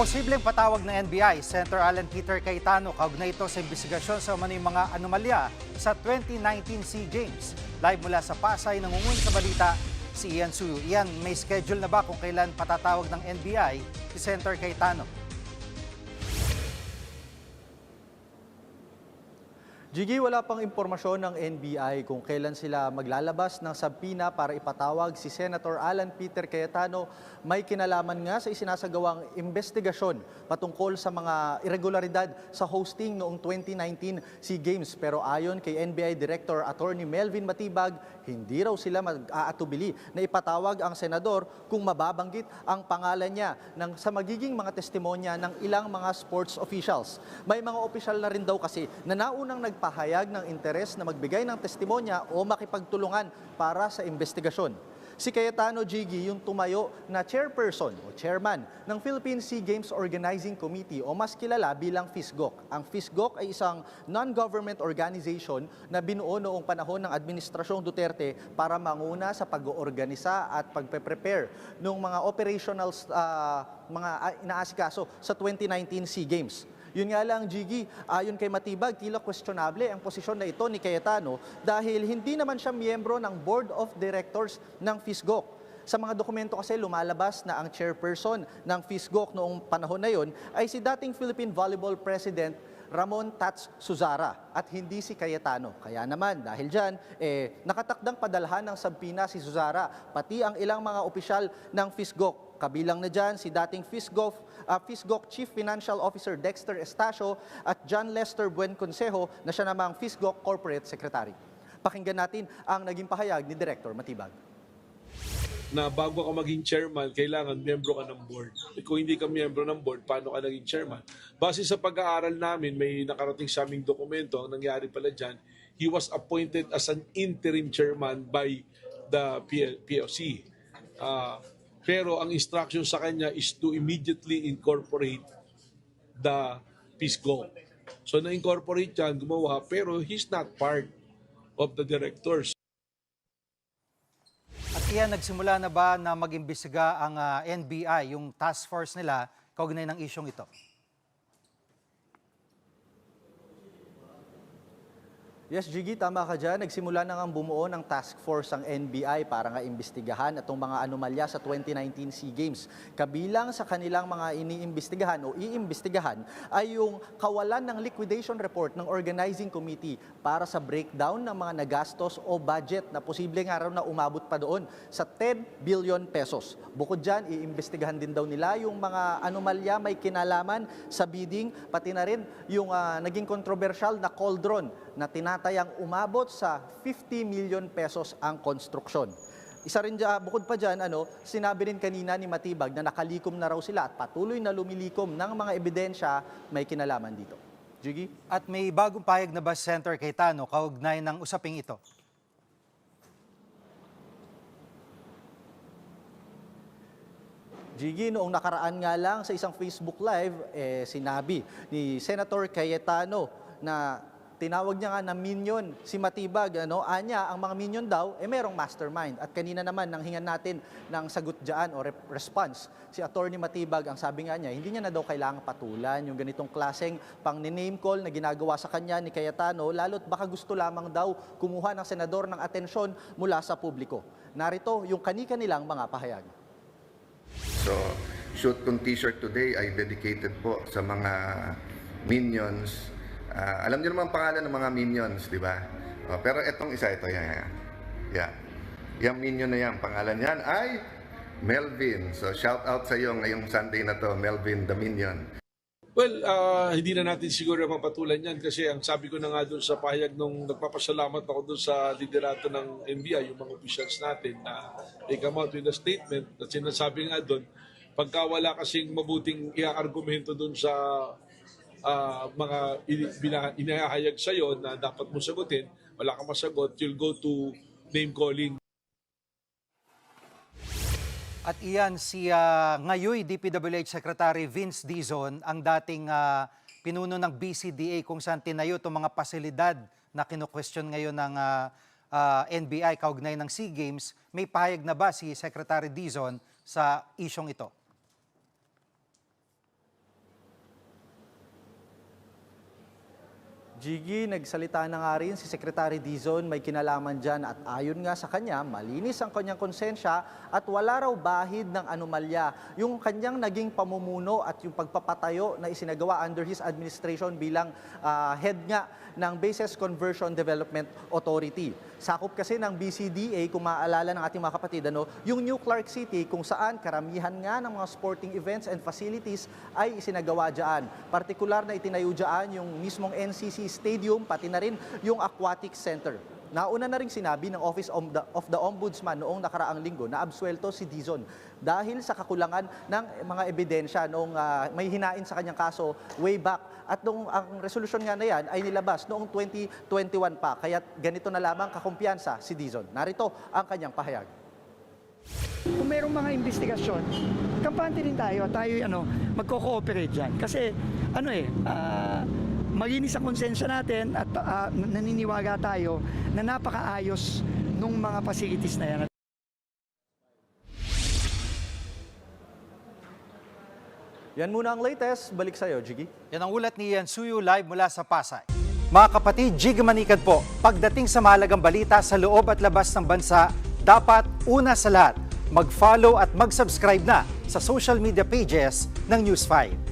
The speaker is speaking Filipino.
Posibleng patawag ng NBI, Senator Alan Peter Cayetano, kaugnay ito sa investigasyon sa umano'y mga anomalya sa 2019 SEA Games. Live mula sa Pasay, nangungun sa balita si Ian Suyu. Ian, may schedule na ba kung kailan patatawag ng NBI si Senator Cayetano? Jiggy, wala pang impormasyon ng NBI kung kailan sila maglalabas ng subpoena para ipatawag si Senator Alan Peter Cayetano. May kinalaman nga sa isinasagawang investigasyon patungkol sa mga irregularidad sa hosting noong 2019 SEA Games. Pero ayon kay NBI Director Attorney Melvin Matibag, hindi raw sila mag-aatubili na ipatawag ang senador kung mababanggit ang pangalan niya sa magiging mga testimonya ng ilang mga sports officials. May mga opisyal na rin daw kasi na naunang nagpahayag ng interes na magbigay ng testimonya o makipagtulungan para sa investigasyon. Si Cayetano, Jiggy, yung tumayo na chairperson o chairman ng Philippine SEA Games Organizing Committee o mas kilala bilang FISGOC. Ang FISGOC ay isang non-government organization na binuo noong panahon ng Administrasyong Duterte para manguna sa pag-oorganisa at pagpe-prepare ng mga operationals, mga inaasikaso sa 2019 SEA Games. Yun nga lang, Jiggy, ayon kay Matibag, tila questionable ang posisyon na ito ni Cayetano dahil hindi naman siya miyembro ng Board of Directors ng FISGOC. Sa mga dokumento kasi lumalabas na ang chairperson ng FISGOC noong panahon na yon ay si dating Philippine Volleyball President Ramon Tats Suzara at hindi si Cayetano. Kaya naman, dahil dyan, nakatakdang padalhan ng subpoena si Suzara, pati ang ilang mga opisyal ng FISGOC. Kabilang na dyan si dating FISGOC Chief Financial Officer Dexter Estacio at John Lester Buenconsejo na siya namang FISGOC Corporate Secretary. Pakinggan natin ang naging pahayag ni Director Matibag. Na bago ka maging chairman, kailangan miyembro ka ng board. Kung hindi ka miyembro ng board, paano ka naging chairman? Base sa pag-aaral namin, may nakarating sa aming dokumento, ang nangyari pala dyan, he was appointed as an interim chairman by the PLC. Pero ang instruction sa kanya is to immediately incorporate the PISGO. So na-incorporate yan, gumawa, pero he's not part of the directors. At Ian, nagsimula na ba na mag-imbestiga ang NBI, yung task force nila, kaugnay ng isyong ito? Yes, Jiggy, tama ka dyan. Nagsimula na nga bumuo ng task force ang NBI para nga imbestigahan itong mga anomalya sa 2019 SEA Games. Kabilang sa kanilang mga iniimbestigahan o iimbestigahan ay yung kawalan ng liquidation report ng organizing committee para sa breakdown ng mga nagastos o budget na posible nga raw na umabot pa doon sa 10 billion pesos. Bukod dyan, iimbestigahan din daw nila yung mga anomalya may kinalaman sa bidding, pati na rin yung naging controversial na cauldron na tinatayang umabot sa 50 million pesos ang konstruksyon. Isa rin dyan, bukod pa dyan, sinabi rin kanina ni Matibag na nakalikom na raw sila at patuloy na lumilikom ng mga ebidensya may kinalaman dito. Jiggy? At may bagong pahayag na ba si Senator Cayetano kaugnay ng usaping ito? Jiggy, noong nakaraan nga lang sa isang Facebook Live, sinabi ni Senator Cayetano na tinawag niya nga na minion si Matibag. Anya, ang mga minion daw, merong mastermind. At kanina naman, nang hingan natin ng sagot dyan o response, si Attorney Matibag, ang sabi nga niya, hindi niya na daw kailangang patulan yung ganitong klaseng pang-name call na ginagawa sa kanya ni Cayetano, lalo't baka gusto lamang daw kumuha ng senador ng atensyon mula sa publiko. Narito yung kani-kanilang mga pahayag. So, shoot kong t-shirt today ay dedicated po sa mga minions. Alam niyo naman ang pangalan ng mga minions, di ba? Pero etong isa, ito, yan. Yung minion na yan, pangalan yan ay Melvin. So, shout out sa iyo ngayong Sunday na to, Melvin the Minion. Well, hindi na natin siguro mapatulan yan kasi ang sabi ko na nga doon sa pahayag nung nagpapasalamat ako doon sa liderato ng NBI, yung mga officials natin na they come out with a statement at sinasabi nga doon, pagka wala kasing mabuting i-argumento doon sa mga inahayag sa'yo na dapat mo sagutin, wala kang masagot, you'll go to name calling. At iyan, si ngayoy DPWH Secretary Vince Dizon, ang dating pinuno ng BCDA kung saan tinayo itong mga pasilidad na kinu-question ngayon ng NBI kaugnay ng SEA Games. May pahayag na ba si Secretary Dizon sa isyong ito? Jiggy, nagsalita na nga rin si Secretary Dizon, may kinalaman dyan at ayon nga sa kanya, malinis ang kanyang konsensya at wala raw bahid ng anomalya. Yung kanyang naging pamumuno at yung pagpapatayo na isinagawa under his administration bilang head nga ng Bases Conversion Development Authority. Sakop kasi ng BCDA, kung maaalala ng ating mga kapatid, yung New Clark City kung saan karamihan nga ng mga sporting events and facilities ay isinagawa dyan. Partikular na itinayo dyan yung mismong NCC Stadium, pati na rin yung Aquatic Center. Nauna na rin sinabi ng Office of the Ombudsman noong nakaraang linggo na absuelto si Dizon dahil sa kakulangan ng mga ebidensya noong may hinain sa kanyang kaso way back. At noong ang resolusyon nga na yan ay nilabas noong 2021 pa. Kaya ganito na lamang kakumpiyansa si Dizon. Narito ang kanyang pahayag. Kung mayroong mga investigasyon, kampante rin tayo magko-cooperate dyan. Kasi malinis ang konsensya natin at naniniwala tayo na napakaayos nung mga facilities na yan. Yan muna ang latest. Balik sa'yo, Jiggy. Yan ang ulat ni Ian Suyu live mula sa Pasay. Mga kapatid, Jiggy Manikad po. Pagdating sa mahalagang balita sa loob at labas ng bansa, dapat una sa lahat, mag-follow at mag-subscribe na sa social media pages ng News 5.